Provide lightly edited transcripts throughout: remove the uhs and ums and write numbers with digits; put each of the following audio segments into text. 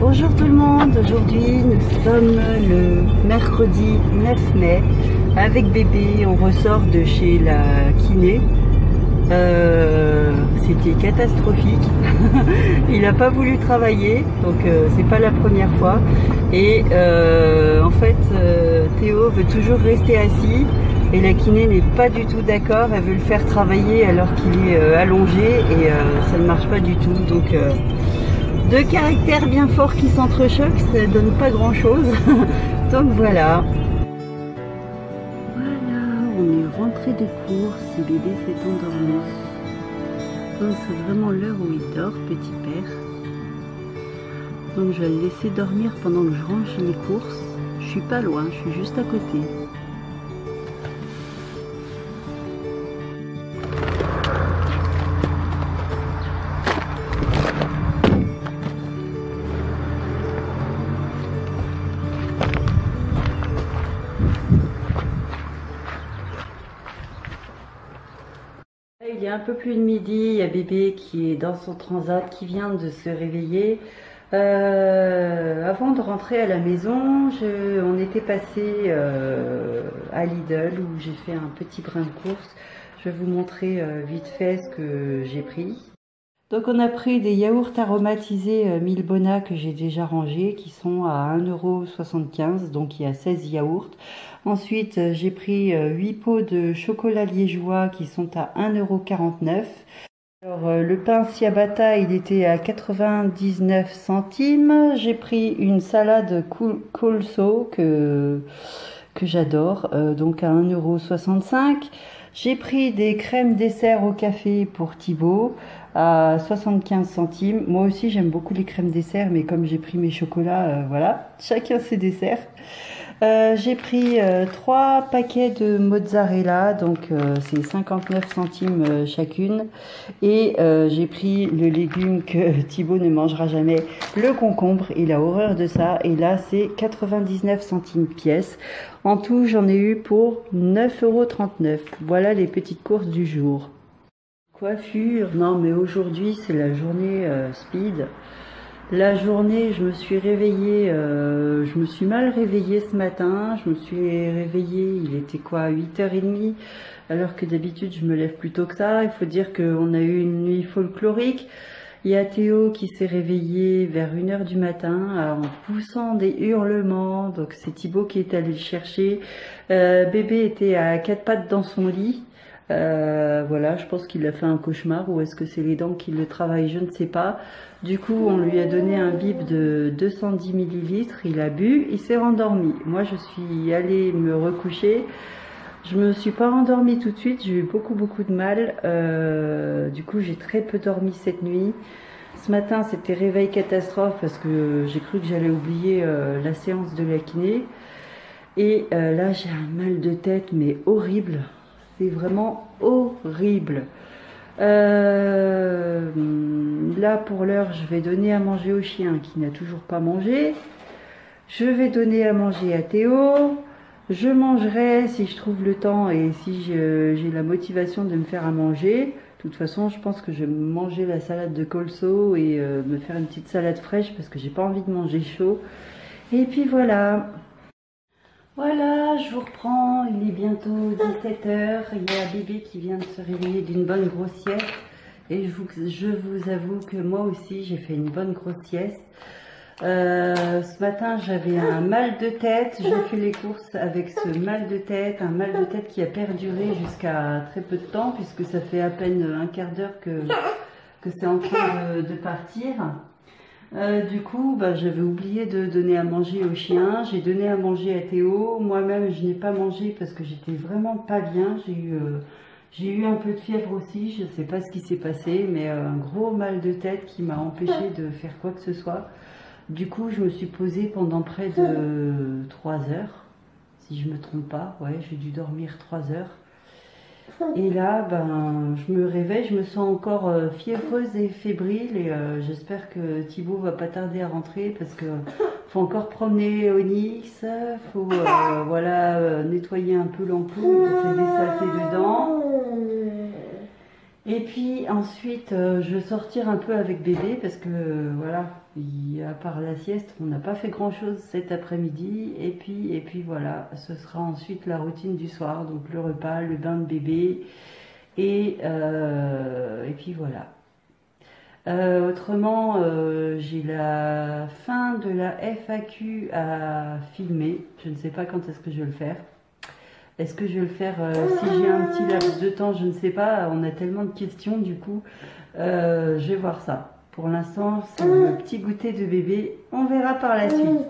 Bonjour tout le monde, aujourd'hui nous sommes le mercredi 9 mai avec bébé, on ressort de chez la kiné. C'était catastrophique, il n'a pas voulu travailler, donc c'est pas la première fois. Et en fait Théo veut toujours rester assis et la kiné n'est pas du tout d'accord, elle veut le faire travailler alors qu'il est allongé et ça ne marche pas du tout. Donc deux caractères bien forts qui s'entrechoquent, ça donne pas grand chose. Donc voilà. Voilà, on est rentré de course et bébé s'est endormi. Donc c'est vraiment l'heure où il dort, petit père. Donc je vais le laisser dormir pendant que je range les courses. Je suis pas loin, je suis juste à côté. Il est un peu plus de midi, il y a bébé qui est dans son transat, qui vient de se réveiller. Avant de rentrer à la maison, on était passé à Lidl où j'ai fait un petit brin de course. Je vais vous montrer vite fait ce que j'ai pris. Donc on a pris des yaourts aromatisés Milbona que j'ai déjà rangés, qui sont à 1,75 €, donc il y a 16 yaourts. Ensuite j'ai pris 8 pots de chocolat liégeois qui sont à 1,49 €. Alors le pain ciabatta il était à 99 centimes. J'ai pris une salade coleslaw que j'adore, donc à 1,65 €. J'ai pris des crèmes dessert au café pour Thibaut à 75 centimes. Moi aussi j'aime beaucoup les crèmes dessert, mais comme j'ai pris mes chocolats, voilà, chacun ses desserts. J'ai pris 3 paquets de mozzarella, donc c'est 59 centimes chacune. Et j'ai pris le légume que Thibaut ne mangera jamais, le concombre, il a horreur de ça. Et là c'est 99 centimes pièce. En tout j'en ai eu pour 9,39 €. Voilà les petites courses du jour. Coiffure, non mais aujourd'hui c'est la journée speed. La journée, je me suis réveillée, je me suis mal réveillée ce matin. Je me suis réveillée, il était quoi, 8h30, alors que d'habitude je me lève plus tôt que ça. Il faut dire qu'on a eu une nuit folklorique. Il y a Théo qui s'est réveillé vers 1h du matin en poussant des hurlements. Donc c'est Thibaut qui est allé le chercher. Bébé était à 4 pattes dans son lit. Voilà, je pense qu'il a fait un cauchemar, ou est-ce que c'est les dents qui le travaillent, je ne sais pas. Du coup on lui a donné un bib de 210 ml, il a bu, il s'est rendormi. Moi je suis allée me recoucher, je me suis pas rendormie tout de suite, j'ai eu beaucoup de mal. Du coup j'ai très peu dormi cette nuit. Ce matin c'était réveil catastrophe parce que j'ai cru que j'allais oublier la séance de la kiné. Et là j'ai un mal de tête mais horrible. C'est vraiment horrible. Là pour l'heure je vais donner à manger au chien qui n'a toujours pas mangé. Je vais donner à manger à Théo. Je mangerai si je trouve le temps et si j'ai la motivation de me faire à manger. De toute façon je pense que je vais manger la salade de coleslaw et me faire une petite salade fraîche parce que j'ai pas envie de manger chaud. Et puis voilà. Voilà, je vous reprends, il est bientôt 17h, il y a bébé qui vient de se réveiller d'une bonne grosse sieste et je vous avoue que moi aussi j'ai fait une bonne grosse sieste. Ce matin j'avais un mal de tête, j'ai fait les courses avec ce mal de tête, un mal de tête qui a perduré jusqu'à très peu de temps puisque ça fait à peine un quart d'heure que c'est en train de partir. Du coup, bah, j'avais oublié de donner à manger au chien. J'ai donné à manger à Théo. Moi-même, je n'ai pas mangé parce que j'étais vraiment pas bien. J'ai eu un peu de fièvre aussi. Je ne sais pas ce qui s'est passé, mais un gros mal de tête qui m'a empêché de faire quoi que ce soit. Du coup, je me suis posée pendant près de 3 heures, si je me trompe pas. Ouais, j'ai dû dormir 3 heures. Et là, ben, je me réveille, je me sens encore fiévreuse et fébrile et j'espère que Thibaut va pas tarder à rentrer parce que faut encore promener Onyx, faut voilà, nettoyer un peu l'ampoule, il fait des saletés dedans. Et puis ensuite, je vais sortir un peu avec bébé parce que voilà, à part la sieste, on n'a pas fait grand-chose cet après-midi. Et puis voilà, ce sera ensuite la routine du soir, donc le repas, le bain de bébé. Et puis voilà. Autrement, j'ai la fin de la FAQ à filmer. Je ne sais pas quand est-ce que je vais le faire. Est-ce que je vais le faire si j'ai un petit laps de temps? Je ne sais pas. On a tellement de questions du coup. Je vais voir ça. Pour l'instant, c'est le petit goûter de bébé. On verra par la suite.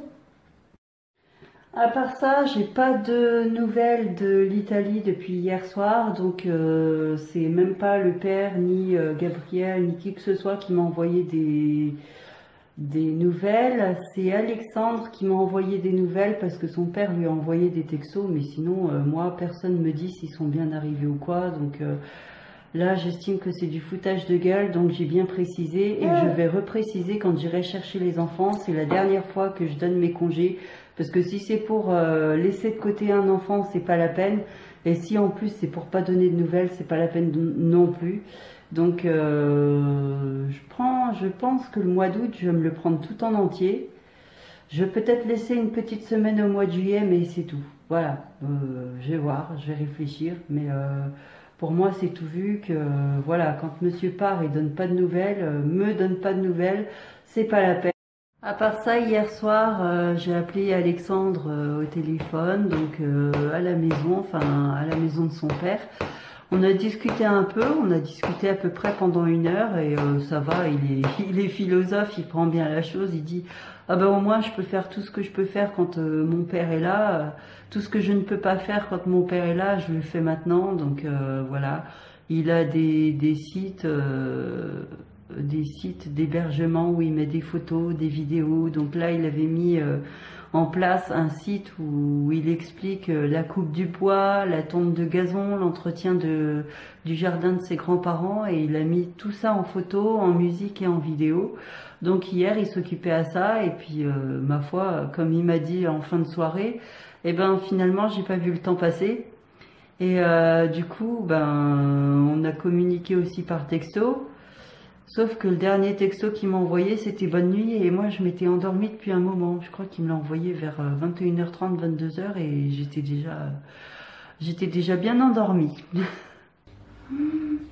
À part ça, j'ai pas de nouvelles de l'Italie depuis hier soir. Donc c'est même pas le père, ni Gabriel, ni qui que ce soit qui m'a envoyé des nouvelles. C'est Alexandre qui m'a envoyé des nouvelles parce que son père lui a envoyé des textos, mais sinon moi personne me dit s'ils sont bien arrivés ou quoi, donc là j'estime que c'est du foutage de gueule, donc j'ai bien précisé et je vais repréciser quand j'irai chercher les enfants. C'est la dernière fois que je donne mes congés parce que si c'est pour laisser de côté un enfant, c'est pas la peine, et si en plus c'est pour pas donner de nouvelles, c'est pas la peine non plus. Donc je pense que le mois d'août, je vais me le prendre tout en entier. Je vais peut-être laisser une petite semaine au mois de juillet, mais c'est tout. Voilà, je vais voir, je vais réfléchir. Mais pour moi, c'est tout vu que voilà, quand monsieur part et donne pas de nouvelles, me donne pas de nouvelles, c'est pas la peine. À part ça, hier soir, j'ai appelé Alexandre au téléphone, donc à la maison, enfin à la maison de son père. On a discuté un peu, on a discuté à peu près pendant 1 heure et ça va, il est philosophe, il prend bien la chose, il dit ah ben au moins je peux faire tout ce que je peux faire quand mon père est là, tout ce que je ne peux pas faire quand mon père est là, je le fais maintenant, donc voilà. Il a des sites d'hébergement où il met des photos, des vidéos, donc là il avait mis en place un site où il explique la coupe du bois, la tonte de gazon, l'entretien du jardin de ses grands-parents, et il a mis tout ça en photo, en musique et en vidéo. Donc hier il s'occupait à ça et puis ma foi, comme il m'a dit en fin de soirée, et ben finalement j'ai pas vu le temps passer et du coup ben on a communiqué aussi par texto. Sauf que le dernier texto qu'il m'a envoyé, c'était bonne nuit, et moi je m'étais endormie depuis un moment. Je crois qu'il me l'a envoyé vers 21h30, 22h, et j'étais déjà bien endormie.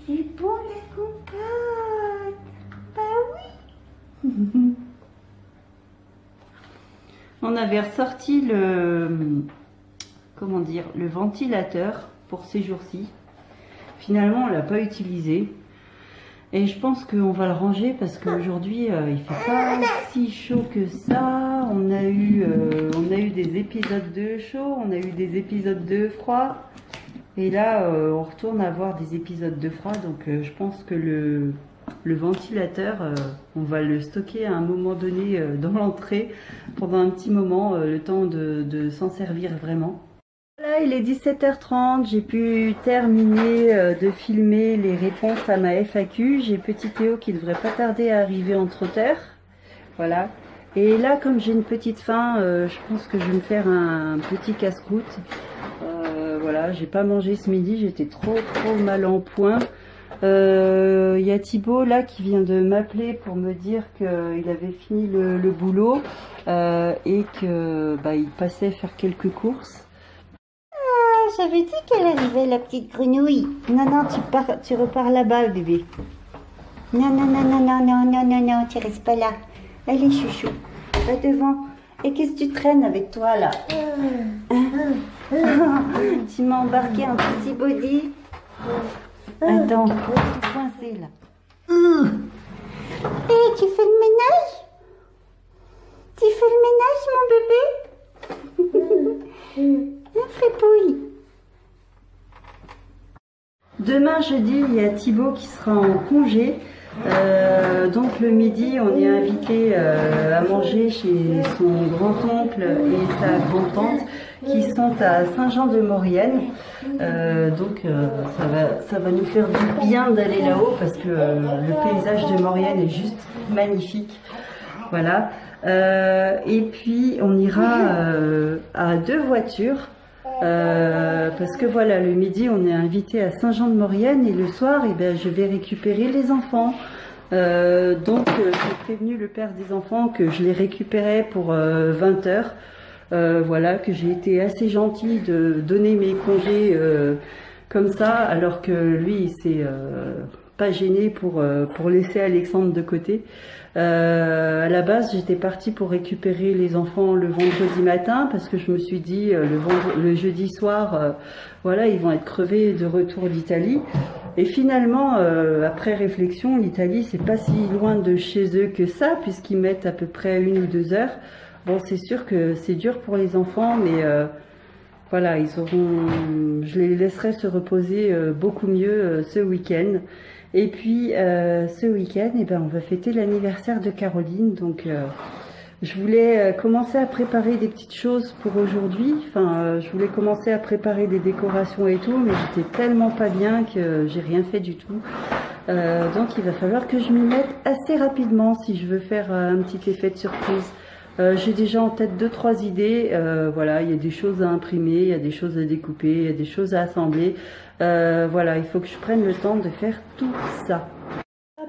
C'est bon la compote. Bah oui. On avait ressorti comment dire, le ventilateur pour ces jours-ci. Finalement, on l'a pas utilisé. Et je pense qu'on va le ranger parce qu'aujourd'hui il fait pas si chaud que ça. On a eu des épisodes de chaud, on a eu des épisodes de froid. Et là on retourne à avoir des épisodes de froid. Donc je pense que le ventilateur, on va le stocker à un moment donné dans l'entrée pendant un petit moment, le temps de s'en servir vraiment. Là, il est 17h30, j'ai pu terminer de filmer les réponses à ma FAQ. J'ai petit Théo qui devrait pas tarder à arriver en trotteur. Voilà. Et là, comme j'ai une petite faim, je pense que je vais me faire un petit casse-croûte. Voilà, j'ai pas mangé ce midi, j'étais trop mal en point. Il y a Thibaut là qui vient de m'appeler pour me dire qu'il avait fini le boulot et que il passait faire quelques courses. J'avais dit qu'elle arrivait, la petite grenouille. Non, tu repars là-bas, bébé. Non, tu restes pas là. Allez, chouchou, va devant. Et qu'est-ce que tu traînes avec toi, là? Tu m'as embarqué un petit body. Attends, je suis coincée, là. Et tu fais le ménage? fait le ménage, mon bébé? Viens, fripouille. Demain jeudi, il y a Thibaut qui sera en congé. Donc le midi, on est invité à manger chez son grand-oncle et sa grand-tante qui sont à Saint-Jean-de-Maurienne. Ça va nous faire du bien d'aller là-haut parce que le paysage de Maurienne est juste magnifique. Voilà. Et puis on ira à 2 voitures. Parce que voilà, le midi on est invité à Saint-Jean-de-Maurienne et le soir je vais récupérer les enfants. J'ai prévenu le père des enfants que je les récupérais pour 20 h. Voilà, que j'ai été assez gentille de donner mes congés comme ça, alors que lui il s'est pas gêné pour laisser Alexandre de côté. À la base, j'étais partie pour récupérer les enfants le vendredi matin parce que je me suis dit le jeudi soir, voilà, ils vont être crevés de retour d'Italie. Et finalement, après réflexion, l'Italie, c'est pas si loin de chez eux que ça, puisqu'ils mettent à peu près 1 ou 2 heures. Bon, c'est sûr que c'est dur pour les enfants, mais voilà, je les laisserai se reposer beaucoup mieux ce week-end. Et puis ce week-end, on va fêter l'anniversaire de Caroline. Donc je voulais commencer à préparer des petites choses pour aujourd'hui. Enfin, je voulais commencer à préparer des décorations et tout, mais j'étais tellement pas bien que j'ai rien fait du tout. Donc il va falloir que je m'y mette assez rapidement si je veux faire un petit effet de surprise. J'ai déjà en tête 2-3 idées. Voilà, il y a des choses à imprimer, il y a des choses à découper, il y a des choses à assembler. Voilà, il faut que je prenne le temps de faire tout ça.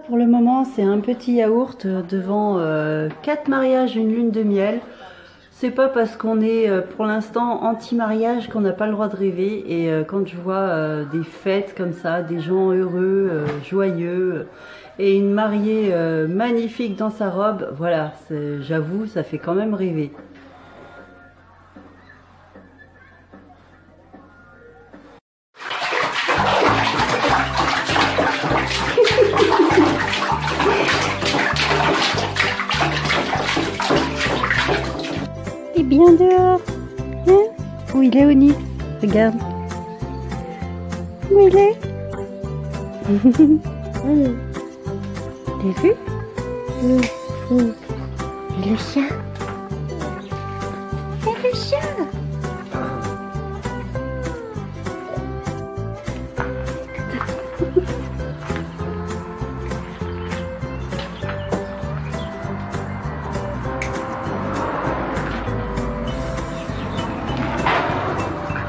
Pour le moment, c'est un petit yaourt devant 4 mariages, une lune de miel. C'est pas parce qu'on est pour l'instant anti-mariage qu'on n'a pas le droit de rêver. Et quand je vois des fêtes comme ça, des gens heureux, joyeux, et une mariée magnifique dans sa robe, voilà, j'avoue, ça fait quand même rêver. Il est bien dehors. Hein? Où il est, Oni? Regarde. Où il est? T'as vu? Et le chat? Et le chat?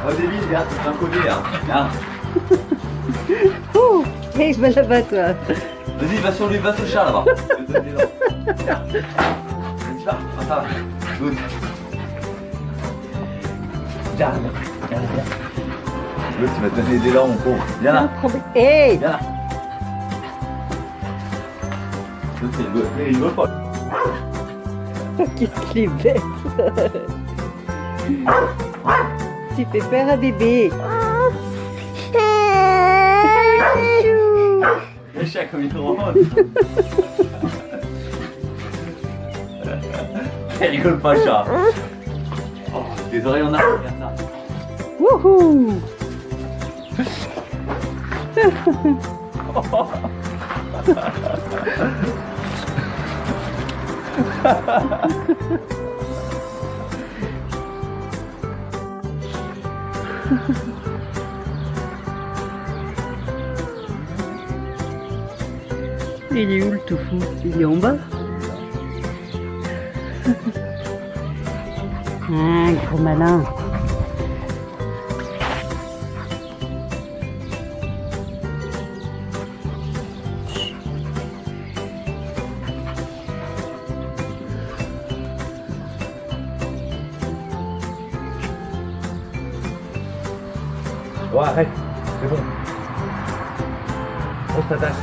Oh débile, regarde, c'est un inconnu là. Regarde. Oh, hey, va là-bas toi. Vas-y, va sur lui, va sur le chat là-bas. Je vais te donner l'élan. Vas-y, va, ça va. Good. Viens, viens. Good, tu vas te donner l'élan, mon pauvre. Viens là. Hey! Viens là. Good, c'est good. Mais il veut pas. Qu'est-ce qu'il est bête! Tu fais peur à bébé! Le chat comme il ronde. Elle rigole pas, chat. Oh, tes oreilles en arrière, regarde ça. Wouhou! Il est où le tofu? Il est en bas? Ah, gros malin! Bon, arrête, c'est bon. On s'attache.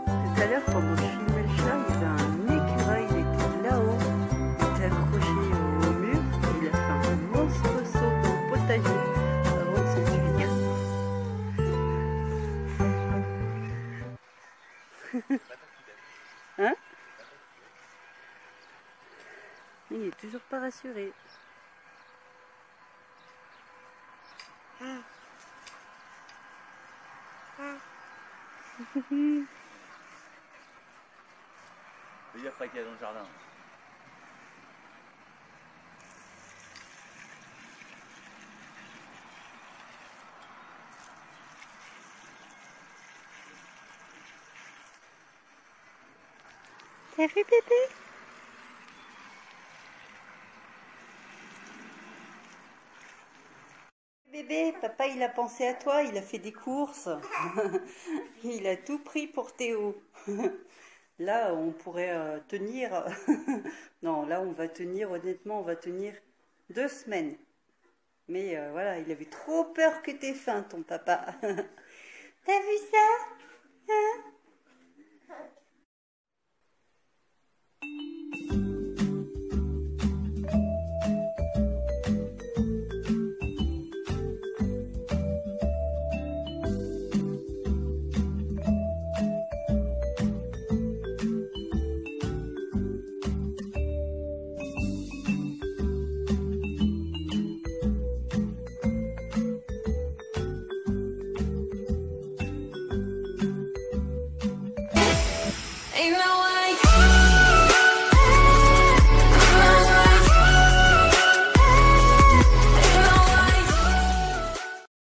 Tout à l'heure, pendant que je filmais le chat, il y avait un écureuil, il était là-haut, il était accroché au mur, et il a fait un monstre saut dans le potager avant de se tuer. Hein? toujours pas rassuré. Il y a pas qu'il y a dans le jardin. T'as vu bébé? Bébé, papa il a pensé à toi, il a fait des courses. Il a tout pris pour Théo. Là, on pourrait tenir. Non, là, on va tenir, honnêtement, on va tenir 2 semaines. Mais voilà, il avait trop peur que t'aies faim, ton papa. T'as vu ça? Hein?